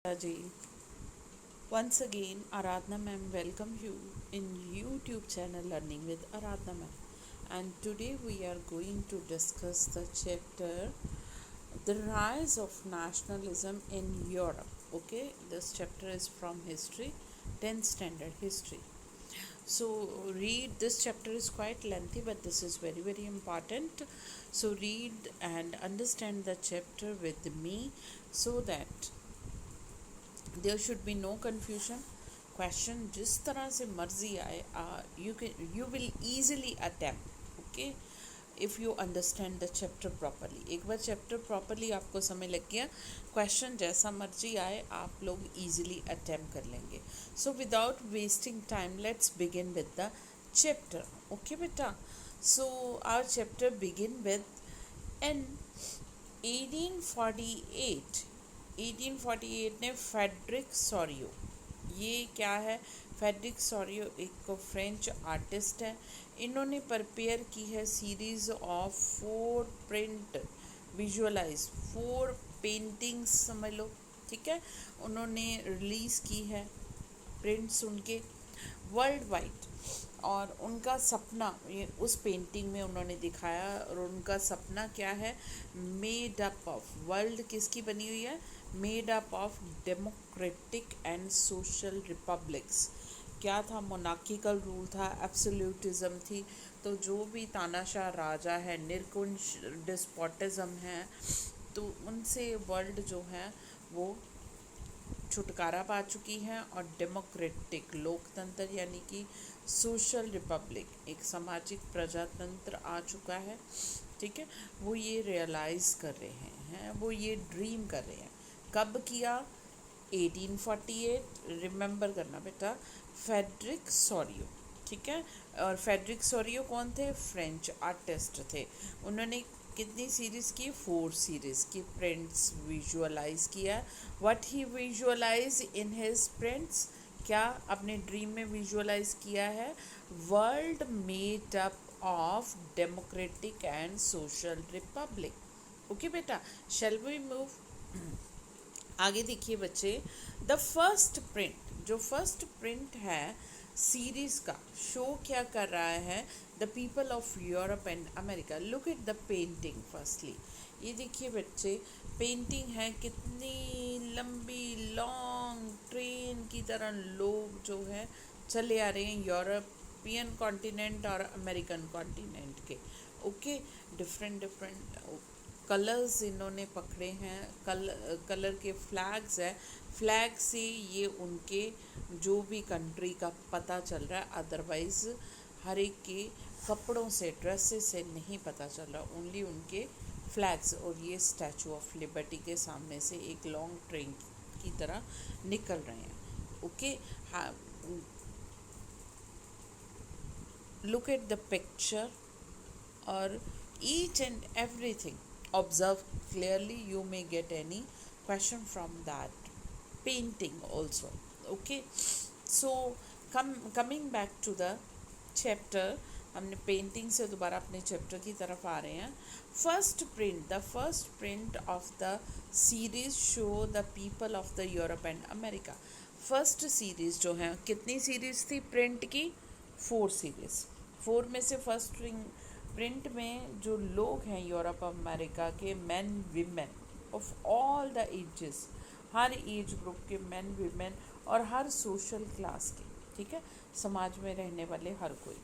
Ji. Once again, Aradhna ma'am welcome you in YouTube channel Learning with Aradhna ma'am. And today we are going to discuss the chapter The Rise of Nationalism in Europe. Okay, this chapter is from history, 10th standard history. So read this chapter is quite lengthy, but this is very important. So read and understand the chapter with me so that there should be no confusion. Question जिस तरह से मर्जी आए you will easily attempt. Okay, if you understand the chapter properly. एक बार chapter properly आपको समय लग गया, क्वेश्चन जैसा मर्जी आए आप लोग ईजिली अटैम्प्ट कर लेंगे. So without wasting time let's begin with the chapter. Okay बेटा, so our chapter begin with an 1848. 1848 ने फेडरिक सोरियो, ये क्या है? फेडरिक सोरियो एक फ्रेंच आर्टिस्ट है. इन्होंने प्रिपेयर की है series of 4 print visualise 4 paintings समझ लो. ठीक है, उन्होंने रिलीज़ की है प्रिंट्स उनके वर्ल्ड वाइड. और उनका सपना ये उस पेंटिंग में उन्होंने दिखाया. और उनका सपना क्या है? मेड अप ऑफ, वर्ल्ड किसकी बनी हुई है? Made up of democratic and social republics. क्या था? मोनार्किकल रूल था, एब्सोल्यूटिज्म थी. तो जो भी तानाशाह राजा है, निरकुंज डिस्पोटिज्म है, तो उनसे वर्ल्ड जो है वो छुटकारा पा चुकी है. और डेमोक्रेटिक लोकतंत्र यानी कि सोशल रिपब्लिक, एक सामाजिक प्रजातंत्र आ चुका है. ठीक है, वो ये रियलाइज़ कर रहे हैं, वो ये ड्रीम कर रहे हैं. कब किया? 1848. रिमेंबर करना बेटा, फेडरिक सोरियो. ठीक है, और फेडरिक सोरियो कौन थे? फ्रेंच आर्टिस्ट थे. उन्होंने कितनी सीरीज़ की? 4 सीरीज़ की प्रिंट्स विजुअलाइज किया. What he visualize in his prints, क्या अपने ड्रीम में विजुअलाइज किया है? World made up of democratic and social republic. Okay बेटा, शैल वी मूव आगे. देखिए बच्चे, द फर्स्ट प्रिंट, जो फर्स्ट प्रिंट है सीरीज का, शो क्या कर रहा है? The people of Europe and America. Look at the painting firstly. ये देखिए बच्चे, पेंटिंग है कितनी लंबी, लॉन्ग ट्रेन की तरह लोग जो है चले आ रहे हैं यूरोपियन कॉन्टिनेंट और अमेरिकन कॉन्टिनेंट के. ओके, डिफरेंट कलर्स इन्होंने पकड़े हैं. कलर के फ्लैग्स है. फ्लैग से ये उनके जो भी कंट्री का पता चल रहा है, अदरवाइज हर एक के कपड़ों से, ड्रेसेस से नहीं पता चल रहा, ओनली उनके फ्लैग्स. और ये स्टैचू ऑफ लिबर्टी के सामने से एक लॉन्ग ट्रेन की तरह निकल रहे हैं. ओके, हाँ, लुक एट द पिक्चर और each and everything observe clearly. You may get any question from that painting also. Okay, so coming back to the chapter, हमने पेंटिंग से दोबारा अपने चैप्टर की तरफ आ रहे हैं. First print, the first print of the series show the people of the Europe and America. First series जो है, कितनी सीरीज थी प्रिंट की? 4 सीरीज. 4 में से फर्स्ट प्रिंट में जो लोग हैं यूरोप अमेरिका के, man women of all the ages, हर एज ग्रुप के मैन वीमेन और हर सोशल क्लास के. ठीक है, समाज में रहने वाले हर कोई,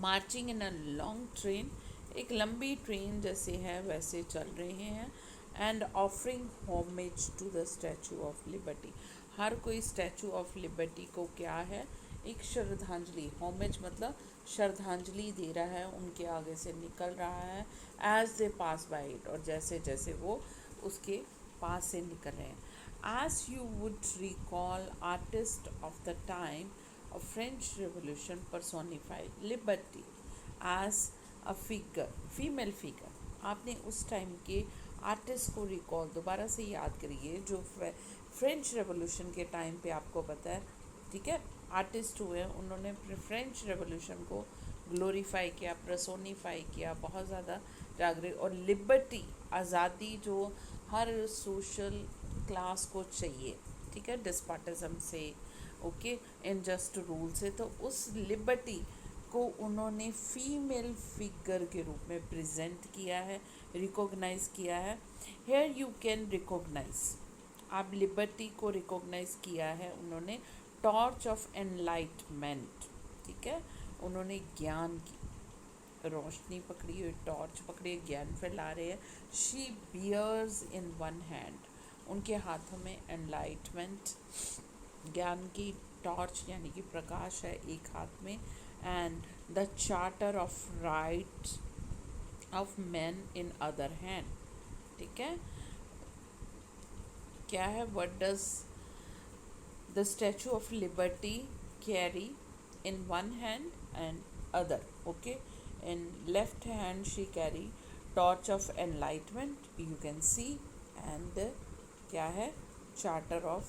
marching in a long train, एक लंबी ट्रेन जैसे है वैसे चल रहे हैं. And offering homage to the Statue of Liberty. हर कोई स्टैचू ऑफ लिबर्टी को क्या है? एक श्रद्धांजलि. होमेज मतलब श्रद्धांजलि दे रहा है, उनके आगे से निकल रहा है. As they pass by it, और जैसे जैसे वो उसके पास से निकल रहे हैं. As you would recall artist of the time of French revolution personified liberty as a figure, female figure. आपने उस टाइम के आर्टिस्ट को रिकॉल, दोबारा से याद करिए, जो फ्रेंच रेवोल्यूशन के टाइम पे आपको पता है. ठीक है, आर्टिस्ट हुए, उन्होंने फ्रेंच रेवोल्यूशन को ग्लोरीफाई किया, पर्सोनीफाई किया, बहुत ज़्यादा जागृत. और लिबर्टी, आज़ादी, जो हर सोशल क्लास को चाहिए, ठीक है, डिस्पार्टिज्म से, ओके, इनजस्ट रूल से, तो उस लिबर्टी को उन्होंने फीमेल फिगर के रूप में प्रेजेंट किया है, रिकॉग्नाइज किया है। हेयर यू कैन रिकॉग्नाइज, आप लिबर्टी को रिकॉग्नाइज किया है उन्होंने टॉर्च ऑफ एनलाइटमेंट, ठीक है, उन्होंने ज्ञान की रोशनी पकड़ी हुई, टॉर्च पकड़ी, ज्ञान फैला रहे हैं। She bears in one hand, उनके हाथों में एनलाइटमेंट, ज्ञान की टॉर्च यानी कि प्रकाश है एक हाथ में, and the charter of rights of man in other hand, ठीक है। क्या है, what does the Statue of liberty carry in one hand and other, okay, in left hand she carry torch of enlightenment, you can see, and क्या है, charter of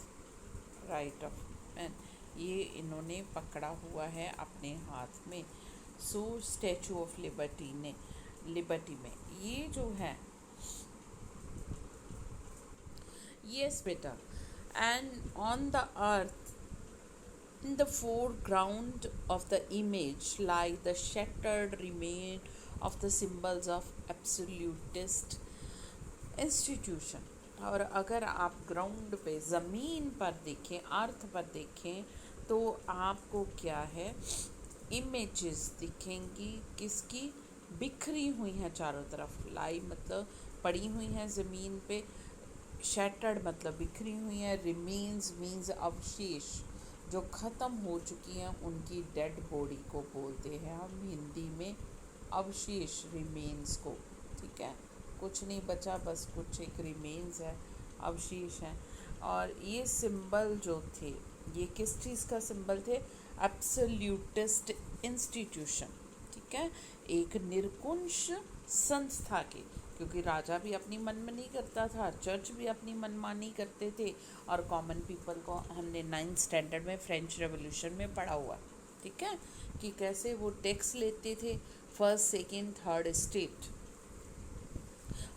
right of man, ये इन्होंने पकड़ा हुआ है अपने हाथ में। सो स्टैचू ऑफ लिबर्टी ने, लिबर्टी में ये जो है, यस बेटा, and on the earth in the foreground of the image lie the shattered remain of the symbols of absolutist institution। और अगर आप ग्राउंड पे ज़मीन पर देखें, अर्थ पर देखें, तो आपको क्या है, इमेजेस दिखेंगी, किसकी, बिखरी हुई हैं चारों तरफ, लाई मतलब पड़ी हुई हैं ज़मीन पे, शैटर्ड मतलब बिखरी हुई हैं, रिमेन्स मीन्स अवशेष, जो ख़त्म हो चुकी हैं उनकी डेड बॉडी को बोलते हैं हम हिंदी में अवशेष, रिमेन्स को, ठीक है, कुछ नहीं बचा, बस कुछ एक रिमेन्स है, अवशेष हैं। और ये सिंबल जो थे, ये किस चीज़ का सिंबल थे, एब्सोल्यूटिस्ट इंस्टीट्यूशन, ठीक है, एक निरकुंश संस्था के, क्योंकि राजा भी अपनी मनमानी करता था, चर्च भी अपनी मनमानी करते थे, और कॉमन पीपल को हमने 9th स्टैंडर्ड में फ्रेंच रेवोल्यूशन में पढ़ा हुआ, ठीक है, कि कैसे वो टैक्स लेते थे, first second third state,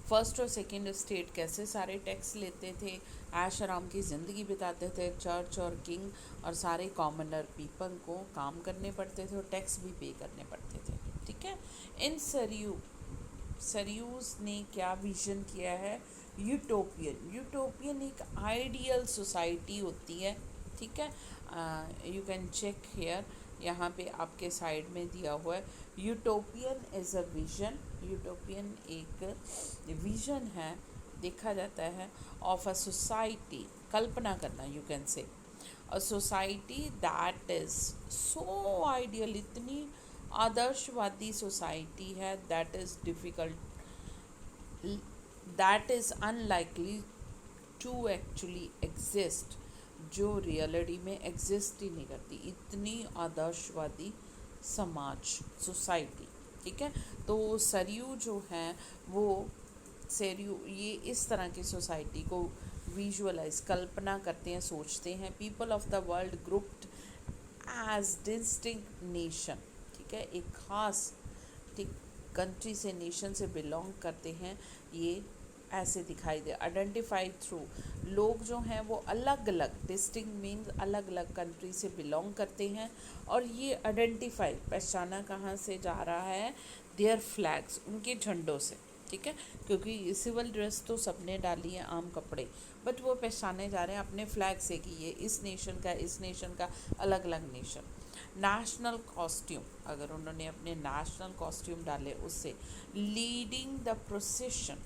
first और सेकंड स्टेट कैसे सारे टैक्स लेते थे, ऐश आराम की ज़िंदगी बिताते थे, चर्च और किंग और सारे कॉमनर पीपल को काम करने पड़ते थे और टैक्स भी पे करने पड़ते थे, ठीक है। इन सरियूज ने क्या विजन किया है, यूटोपियन, यूटोपियन एक आइडियल सोसाइटी होती है, ठीक है, यू कैन चेक हेयर, यहाँ पे आपके साइड में दिया हुआ है, utopian is a vision, utopian एक विजन है, देखा जाता है, ऑफ अ सोसाइटी, कल्पना करना, you can say a society that is so ideal, इतनी आदर्शवादी सोसाइटी है, that is difficult, that is unlikely to actually exist, जो रियलिटी में एग्जिस्ट ही नहीं करती, इतनी आदर्शवादी समाज, सोसाइटी, ठीक है। तो सरयू जो हैं वो सरयू, ये इस तरह की सोसाइटी को विजुअलाइज, कल्पना करते हैं, सोचते हैं, people of the world grouped as distinct nation, ठीक है, एक ख़ास ठीक कंट्री से, नेशन से बिलोंग करते हैं, ये ऐसे दिखाई दे, आइडेंटिफाई थ्रू, लोग जो हैं वो अलग अलग, डिस्टिंक्ट मीन्स अलग अलग कंट्री से बिलोंग करते हैं, और ये आइडेंटिफाई, पहचाना कहाँ से जा रहा है, देयर फ्लैग्स, उनके झंडों से, ठीक है, क्योंकि सिविल ड्रेस तो सबने डाली है, आम कपड़े, बट वो पहचाने जा रहे हैं अपने फ्लैग से कि ये इस नेशन का, इस नेशन का, अलग अलग नेशन। नेशनल कॉस्ट्यूम, अगर उन्होंने अपने नेशनल कॉस्ट्यूम डाले उससे, लीडिंग द प्रोसेशन,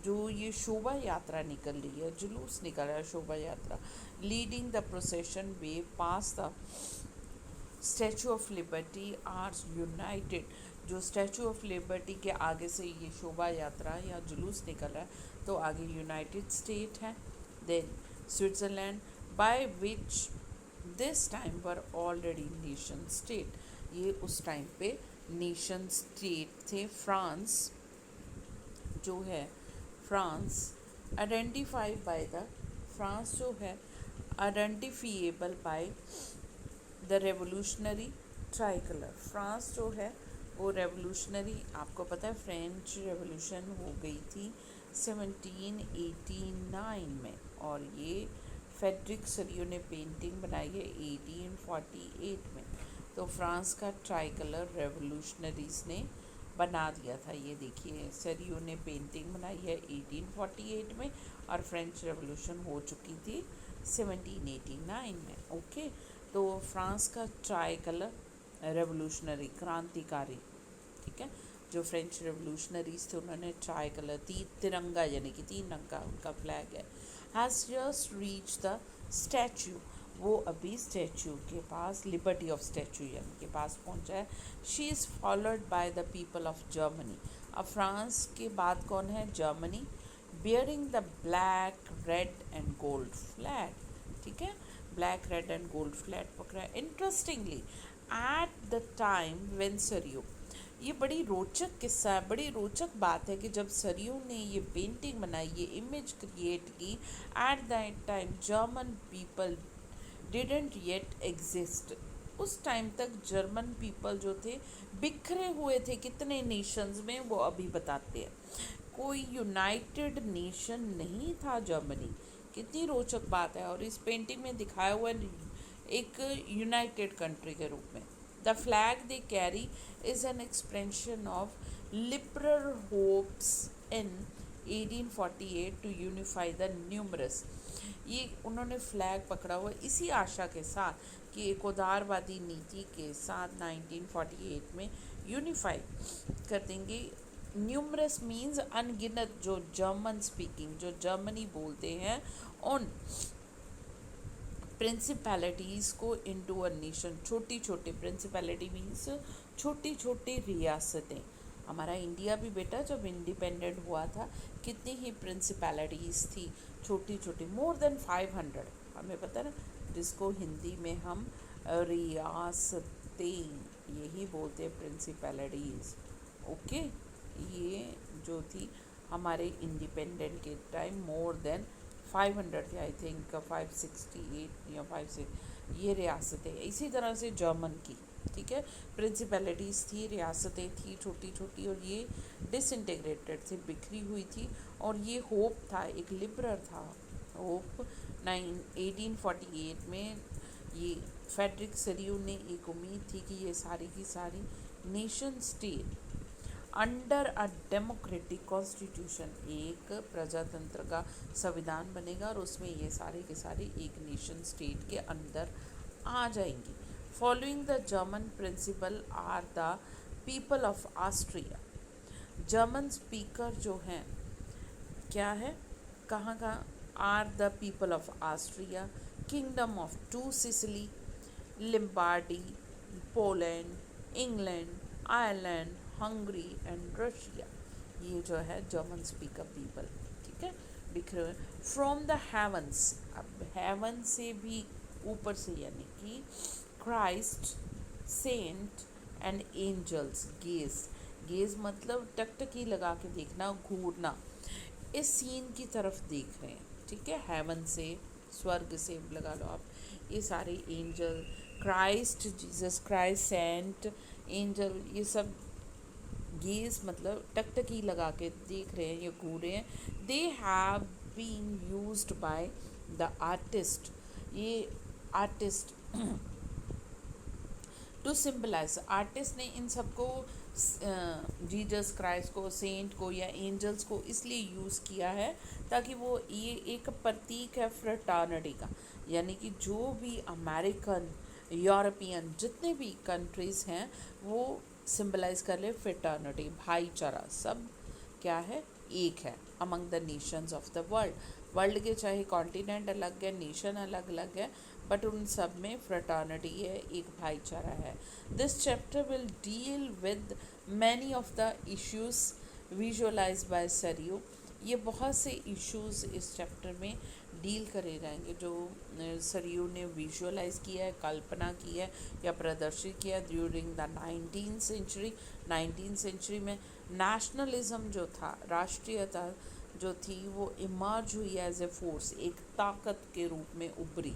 जो ये शोभा यात्रा निकल रही है, जुलूस निकल रहा है, शोभा यात्रा, leading the procession they pass the Statue of Liberty are united, जो स्टैचू ऑफ लिबर्टी के आगे से ये शोभा यात्रा या जुलूस निकल रहा है, तो आगे यूनाइटेड स्टेट है, then Switzerland, by which this time were already nation state, ये उस टाइम पे नेशन स्टेट थे। फ्रांस जो है, France identify by the, France जो है identifiable by the revolutionary tricolour, France जो है वो रेवोल्यूशनरी, आपको पता है फ्रेंच रेवोल्यूशन हो गई थी 1789 में, और ये फेडरिक सरियो ने पेंटिंग बनाई है 1848 में। तो फ्रांस का ट्राई कलर रेवोल्यूशनरीज ने बना दिया था। ये देखिए सरियो ने पेंटिंग बनाई है 1848 में और फ्रेंच रेवोल्यूशन हो चुकी थी 1789 में। ओके, तो फ्रांस का ट्राई कलर रेवोल्यूशनरी क्रांतिकारी, ठीक है, जो फ्रेंच रेवोल्यूशनरीज थे उन्होंने ट्राई कलर तिरंगा यानी कि 3 रंग का उनका फ्लैग है। Has just reach the statue, वो अभी स्टैचू के पास लिबर्टी ऑफ स्टैचू यानी के पास पहुंचा है। She is followed by the people of Germany. अब फ्रांस के बाद कौन है? Germany. Bearing the black red and gold flag, ठीक है, black red and gold flag पकड़ा है। Interestingly at the time when Sorrieu, ये बड़ी रोचक किस्सा है, बड़ी रोचक बात है कि जब सरियो ने ये पेंटिंग बनाई, ये इमेज क्रिएट की, at that time German people didn't yet exist. उस टाइम तक जर्मन पीपल जो थे बिखरे हुए थे कितने नेशंस में, वो अभी बताते हैं। कोई यूनाइटेड नेशन नहीं था जर्मनी। कितनी रोचक बात है। और इस पेंटिंग में दिखाया हुआ एक यूनाइटेड कंट्री के रूप में। The flag they carry is an expression of liberal hopes in 1848 to unify the numerous। ये उन्होंने फ्लैग पकड़ा हुआ इसी आशा के साथ कि एक उदारवादी नीति के साथ 1948 में यूनिफाई कर देंगे। न्यूमरस मीन्स अनगिनत, जो जर्मन स्पीकिंग, जो जर्मनी बोलते हैं, उन प्रिंसिपैलिटीज़ को इनटू अ नेशन। छोटी छोटी प्रिंसिपैलिटी मीन्स छोटी छोटी रियासतें। हमारा इंडिया भी बेटा जब इंडिपेंडेंट हुआ था कितनी ही प्रिंसिपैलिटीज़ थी, छोटी छोटी, मोर देन 500, हमें पता है ना, जिसको हिंदी में हम रियासतें यही बोलते हैं, प्रिंसिपैलिटीज़। ओके, ये जो थी हमारे इंडिपेंडेंट के टाइम मोर देन 500 थे, आई थिंक 568 या 56 ये रियासतें। इसी तरह से जर्मन की, ठीक है, प्रिंसिपैलिटीज़ थी, रियासतें थी छोटी छोटी, और ये डिसइंटीग्रेटेड थी, बिखरी हुई थी। और ये होप था, एक लिबरल था होप। 1848 में ये फेडरिक सरियो ने एक उम्मीद थी कि ये सारी की सारी nation state under a democratic constitution, एक प्रजातंत्र का संविधान बनेगा और उसमें ये सारे के सारे एक नेशन स्टेट के अंदर आ जाएंगी। Following the German principal are the people of Austria. German speaker जो हैं क्या है, कहाँ का, are the people of Austria, kingdom of two Sicily, Lombardy, Poland, England, Ireland, Hungary and Russia. ये जो है जर्मन स्पीकर पीपल, ठीक है, बिखरे हुए। फ्रॉम द हेवंस, अब हेवन से भी ऊपर से, यानी कि Christ, saint and angels gaze. Gaze मतलब टकटकी लगा के देखना, घूरना, इस सीन की तरफ देख रहे हैं, ठीक है, हेवन से, स्वर्ग से लगा लो आप। ये सारे angel, Christ, Jesus Christ, saint, angel, ये सब गेज मतलब टकटकी लगा के देख रहे हैं या घूर रहे हैं। They have been used by the artist, ये आर्टिस्ट टू सिम्बलाइज, आर्टिस्ट ने इन सबको, जीसस क्राइस्ट को, सेंट को या एंजल्स को इसलिए यूज़ किया है ताकि वो, ये एक प्रतीक है फ्रेटर्निटी का, यानी कि जो भी अमेरिकन, यूरोपियन जितने भी कंट्रीज़ हैं वो सिंबलाइज कर ले फ्रेटर्निटी, भाईचारा, सब क्या है, एक है among the Nations of the world. World के चाहे कॉन्टिनेंट अलग है, नेशन अलग अलग है, बट उन सब में फ्रेटर्निटी है, एक भाईचारा है। This chapter will deal with many of the issues visualise by Sorrieu. ये बहुत से इश्यूज इस चैप्टर में डील करे जाएंगे जो सरियो ने विजुअलाइज किया है, कल्पना की है या प्रदर्शित किया during the 19th century. 19th century में नेशनलिज्म जो था, राष्ट्रीयता जो थी, वो इमर्ज हुई एज ए फोर्स, एक ताकत के रूप में उभरी,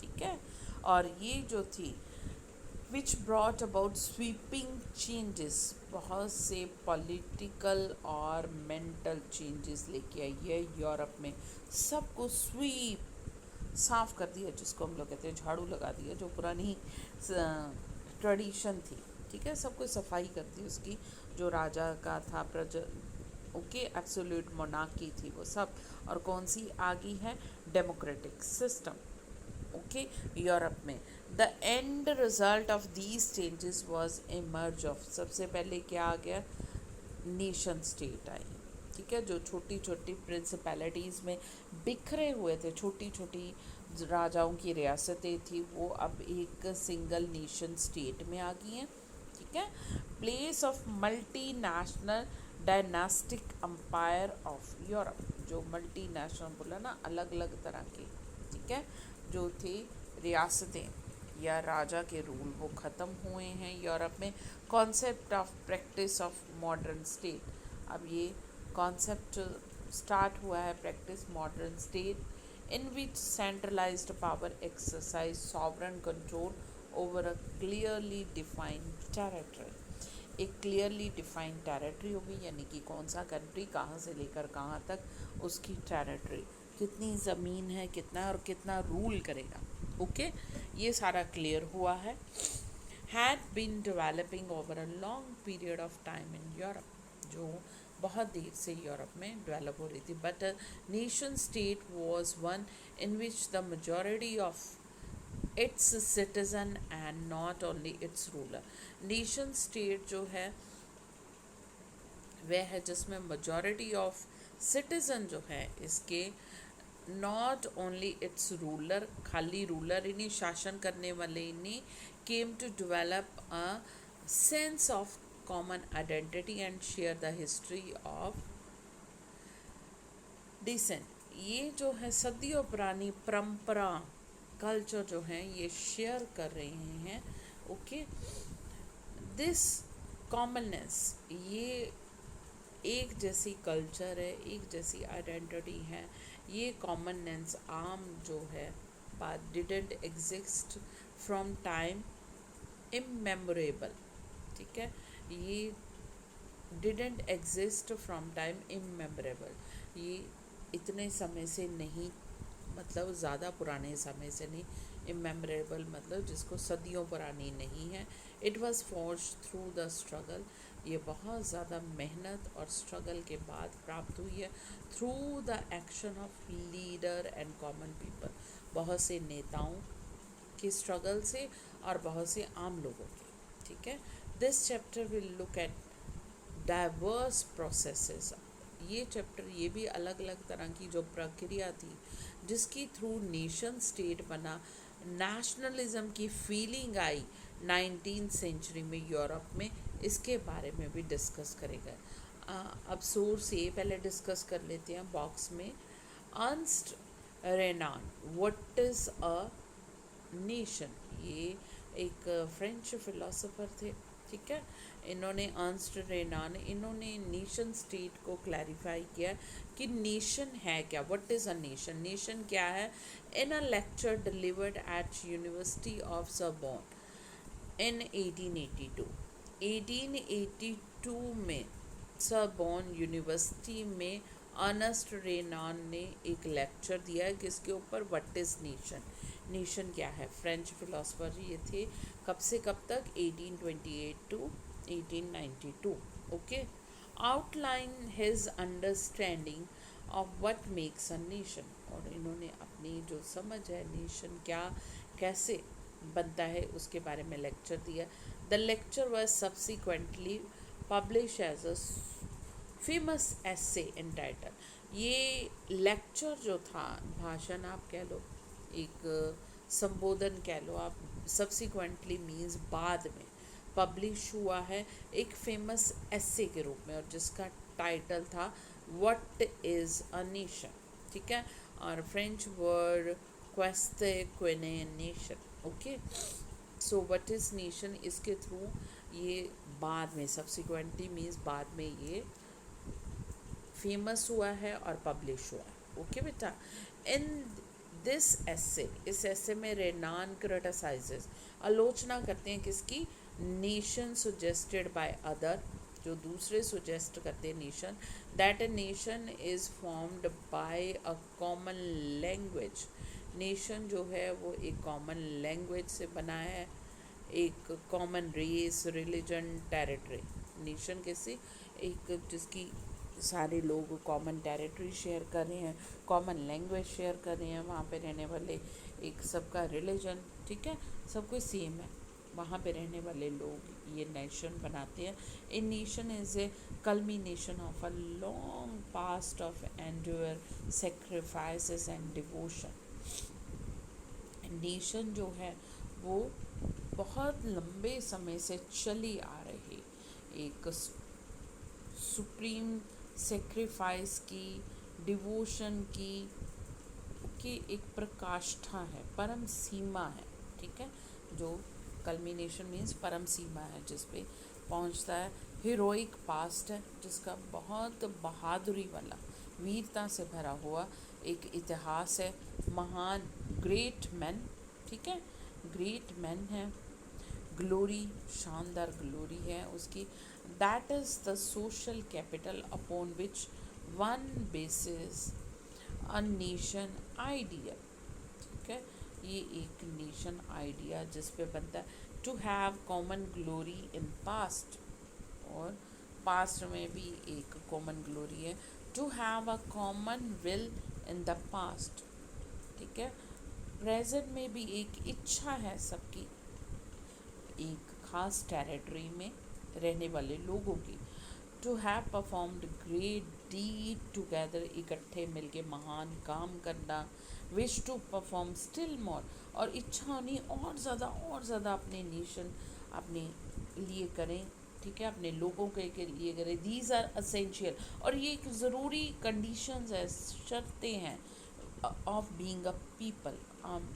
ठीक है। और ये जो थी which brought about sweeping changes, बहुत से पॉलिटिकल और मेंटल चेंजेस लेके आई है यूरोप में। सबको स्वीप, साफ कर दिया, जिसको हम लोग कहते हैं झाड़ू लगा दिया, जो पुरानी ट्रेडिशन थी, ठीक है, सबको सफाई कर दी उसकी, जो राजा का था, प्रज ओके, एब्सोल्यूट मोनार्की थी वो सब। और कौन सी आ गई है, डेमोक्रेटिक सिस्टम, ओके, यूरोप में। The end result of these changes was emerge of, सबसे पहले क्या आ गया, नेशन स्टेट आई, ठीक है, जो छोटी छोटी प्रिंसिपैलिटीज़ में बिखरे हुए थे, छोटी छोटी राजाओं की रियासतें थी, वो अब एक सिंगल नेशन स्टेट में आ गई हैं, ठीक है। Place of multi national dynastic empire of Europe, जो मल्टी नेशनल बोला ना, अलग अलग तरह के, ठीक है, जो थे रियासतें या राजा के रूल, वो ख़त्म हुए हैं यूरोप में। Concept of practice of modern state, अब ये कॉन्सेप्ट स्टार्ट हुआ है, practice modern state in which centralised power exercise sovereign control over a clearly defined territory. एक क्लियरली डिफाइंड टेरिटरी होगी, यानी कि कौन सा कंट्री कहाँ से लेकर कहाँ तक, उसकी टेरिटरी, कितनी ज़मीन है, कितना और कितना रूल करेगा, ओके, ये सारा क्लियर हुआ है। Had been developing over a long period of time in Europe, जो बहुत देर से यूरोप में डेवलप हो रही थी। But nation state was one in which the majority of its citizen and not only its ruler. Nation state जो है वह है जिसमें मेजॉरिटी ऑफ सिटीजन जो है इसके, नॉट ओनली इट्स रूलर, खाली रूलर ही नहीं, शासन करने वाले ही नहीं, came to develop a sense of common identity and share the history of descent. ये जो है सदियों पुरानी परंपरा, कल्चर जो है ये शेयर कर रहे हैं, ओके। दिस कॉमननेस, ये एक जैसी कल्चर है, एक जैसी आइडेंटिटी है, ये कॉमननेस आम जो है बात डिडेंट एग्जिस्ट फ्रॉम टाइम इमेमोरेबल, ठीक है, ये डिडेंट एग्जिस्ट फ्रॉम टाइम इमेमोरेबल, ये इतने समय से नहीं, मतलब ज़्यादा पुराने समय से नहीं, इमेमोरेबल मतलब जिसको सदियों पुरानी नहीं है। It was forge through the struggle, ये बहुत ज़्यादा मेहनत और स्ट्रगल के बाद प्राप्त हुई है। Through the action of leader and common people, बहुत से नेताओं के स्ट्रगल से और बहुत से आम लोगों के, ठीक है। This chapter will look at diverse processes, ये चैप्टर ये भी अलग अलग तरह की जो प्रक्रिया थी जिसकी थ्रू नेशन स्टेट बना, नेशनलिज्म की फीलिंग आई 19th सेंचुरी में यूरोप में, इसके बारे में भी डिस्कस करेगा। अब सोर्स ये पहले डिस्कस कर लेते हैं बॉक्स में। Ernst Renan, what is a nation, ये एक फ्रेंच फिलोसोफर थे, ठीक है। इन्होंने अर्नस्ट रेनान, इन्होंने नेशन स्टेट को क्लैरिफाई किया कि नेशन है क्या, what is a nation, nation क्या है। In a lecture delivered at university of Sorbonne in 1882, 1882 में सरबोन यूनिवर्सिटी में अर्नस्ट रेनान ने एक लेक्चर दिया है किसके ऊपर, व्हाट इज़ नेशन, नेशन क्या है। फ्रेंच फिलोसफर ये थे, कब से कब तक, 1828 to 1892, okay. Outline his understanding of what makes a nation, और इन्होंने अपनी जो समझ है नेशन क्या कैसे बनता है उसके बारे में लेक्चर दिया। The lecture was subsequently publish as a famous essay entitle, ये लेक्चर जो था, भाषण आप कह लो, एक संबोधन कह लो आप, सब्सिक्वेंटली मीन्स बाद में, पब्लिश हुआ है एक फेमस एसे के रूप में, और जिसका टाइटल था व्हाट इज़ अ नेशन, ठीक है। और फ्रेंच वर्ड क्वेस्ते क्वेने nation, okay. So what is nation, इसके थ्रू ये बाद में, सब्सिक्वेंटली मीन्स बाद में ये फेमस हुआ है और पब्लिश हुआ है, ओके बेटा। इन दिस एसे, इस एसे में रेनान क्रिटिसाइजेस, आलोचना करते हैं किसकी, नेशन सुजेस्टेड बाय अदर, जो दूसरे सुजेस्ट करते हैं nation, that a nation is formed by a common language, nation जो है वो एक कॉमन लैंग्वेज से बना है, एक common race, religion, territory. Nation कैसे, एक जिसकी सारे लोग कॉमन टेरिटरी शेयर कर रहे हैं, कॉमन लैंग्वेज शेयर कर रहे हैं, वहाँ पे रहने वाले, एक सबका रिलीजन, ठीक है, सब कुछ सेम है, वहाँ पे रहने वाले लोग ये नेशन बनाते हैं। A nation is a culmination of a long past of endure sacrifices and devotion. Nation जो है वो बहुत लंबे समय से चली आ रही एक सुप्रीम सेक्रीफाइस की, डिवोशन की एक प्रकाष्ठा है, परम सीमा है, ठीक है, जो कल्मिनेशन मीन्स परम सीमा है, जिस पे पहुंचता है, हीरोइक पास्ट है, जिसका बहुत बहादुरी वाला, वीरता से भरा हुआ एक इतिहास है, महान ग्रेट मैन, ठीक है, ग्रेट मैन है, ग्लोरी, शानदार ग्लोरी है उसकी, that is the social capital upon which one basis a nation idea, ठीक है, ये एक नेशन आइडिया जिस पे बनता है, to have common glory in past, और पास्ट में भी एक कॉमन ग्लोरी है, to have a common will in the past, ठीक है, प्रेजेंट में भी एक इच्छा है सबकी, एक खास टेरिटरी में रहने वाले लोगों की, to have performed great deed together, इकट्ठे मिलके महान काम करना, wish to perform still more, और इच्छा होनी और ज़्यादा अपने नेशन, अपने लिए करें, ठीक है, अपने लोगों के लिए करें, दीज आर असेंशियल, और ये एक ज़रूरी कंडीशंस है, शर्तें हैं ऑफ बीइंग अ पीपल,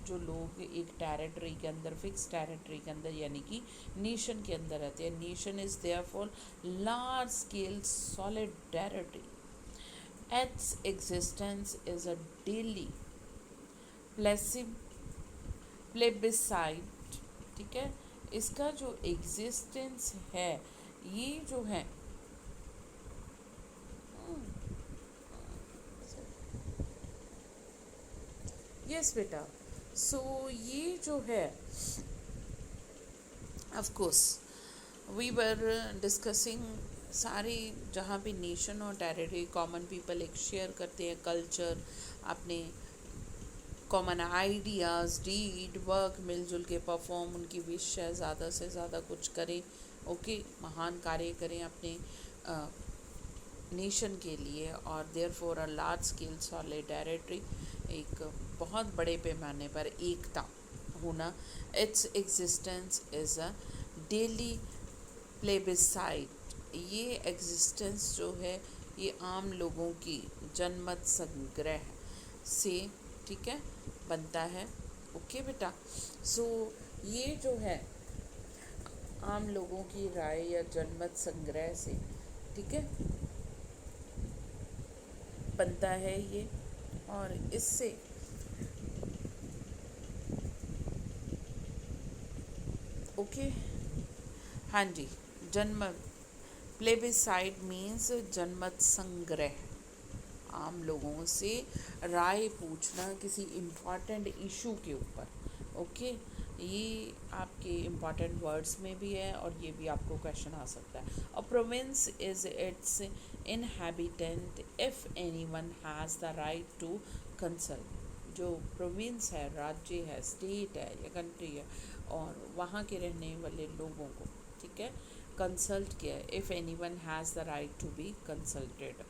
जो लोग एक टेरिटरी के अंदर, फिक्स टेरिटरी के अंदर, यानी कि नेशन के अंदर रहते हैं, nation is therefore large scale solidarity, its existence is a daily plebiscite, ठीक है, इसका जो एग्जिस्टेंस है, ये जो है, यस बेटा, सो ये जो है, of course we were discussing सारे, जहाँ पे नेशन और टेरिटरी, कॉमन पीपल एक शेयर करते हैं कल्चर, अपने कॉमन आइडियाज़, डीड, वर्क, मिलजुल के परफॉर्म, उनकी विश है ज़्यादा से ज़्यादा कुछ करें, ओके, महान कार्य करें अपने नेशन के लिए, और therefore a large scale solidarity, एक बहुत बड़े पैमाने पर एकता होना, its existence is a daily plebiscite, ये एग्जिस्टेंस जो है ये आम लोगों की जनमत संग्रह से, ठीक है, बनता है, ओके बेटा, सो ये जो है आम लोगों की राय या जनमत संग्रह से, ठीक है, बनता है ये, और इससे ओके, हाँ जी, जनमत, प्लेबिसाइड मीन्स जनमत संग्रह, आम लोगों से राय पूछना किसी इम्पॉर्टेंट इशू के ऊपर, ओके, ये आपके इम्पॉर्टेंट वर्ड्स में भी है, और ये भी आपको क्वेश्चन आ सकता है। A province is its inhabitant if anyone has the right to consult, जो प्रोविंस है, राज्य है, स्टेट है या कंट्री है, और वहाँ के रहने वाले लोगों को, ठीक है, कंसल्ट किया, if anyone has the right to be consulted,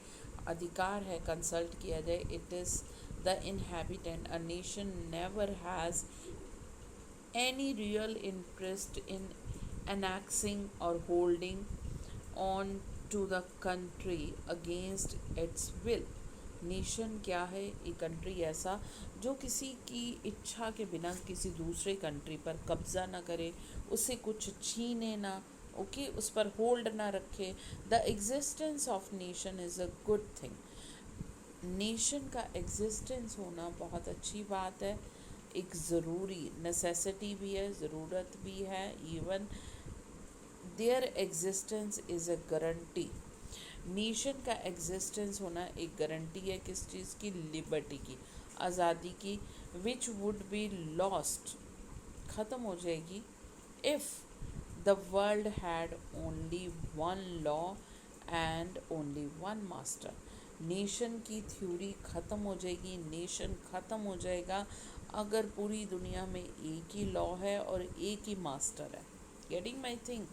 अधिकार है कंसल्ट किया जाए, it is the inhabitant, a nation never has any real interest in annexing or holding on to the country against its will, nation क्या है, एक country ऐसा जो किसी की इच्छा के बिना किसी दूसरे कंट्री पर कब्जा ना करे, उससे कुछ छीने ना, ओके, उस पर होल्ड ना रखे, the existence of nation is a good thing, nation का एग्जिस्टेंस होना बहुत अच्छी बात है, एक ज़रूरी नेसेसिटी भी है, ज़रूरत भी है, even there existence is a guarantee. Nation का एग्जिस्टेंस होना एक गारंटी है किस चीज़ की? लिबर्टी की, आज़ादी की, विच वुड बी लॉस्ट, ख़त्म हो जाएगी if the world had only one law and only one master. Nation की थ्योरी ख़त्म हो जाएगी, नेशन ख़त्म हो जाएगा अगर पूरी दुनिया में एक ही लॉ है और एक ही मास्टर है। Getting my thing?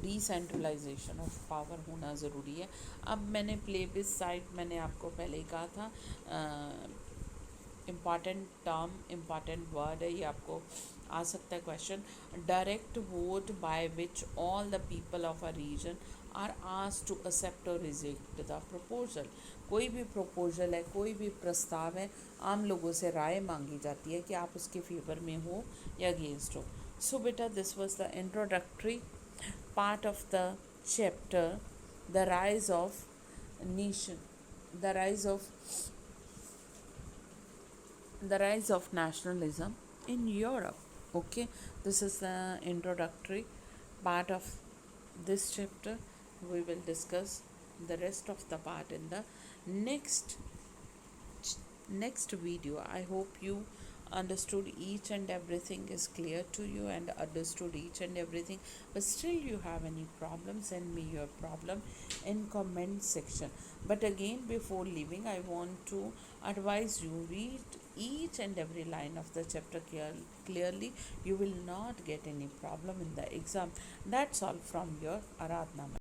Decentralisation of power होना ज़रूरी है। अब मैंने प्लेबिसाइट मैंने आपको पहले ही कहा था, इम्पॉर्टेंट टर्म, इम्पॉर्टेंट वर्ड है, ये आपको आ सकता है question. Direct vote by which all the people of a region are asked to accept or reject the proposal. कोई भी प्रपोजल है, कोई भी प्रस्ताव है, आम लोगों से राय मांगी जाती है कि आप उसके फेवर में हो या अगेंस्ट हो। सो बेटा, this was the introductory part of the chapter, the rise of nation, the rise of the rise of nationalism in Europe. Okay, this is the introductory part of this chapter. We will discuss the rest of the part in the next video. I hope you understood each and everything is clear to you and understood each and everything, but still you have any problem, send me your problem in comment section. But again, before leaving, I want to advise you, read each and every line of the chapter clearly. You will not get any problem in the exam. That's all from your Aradhna.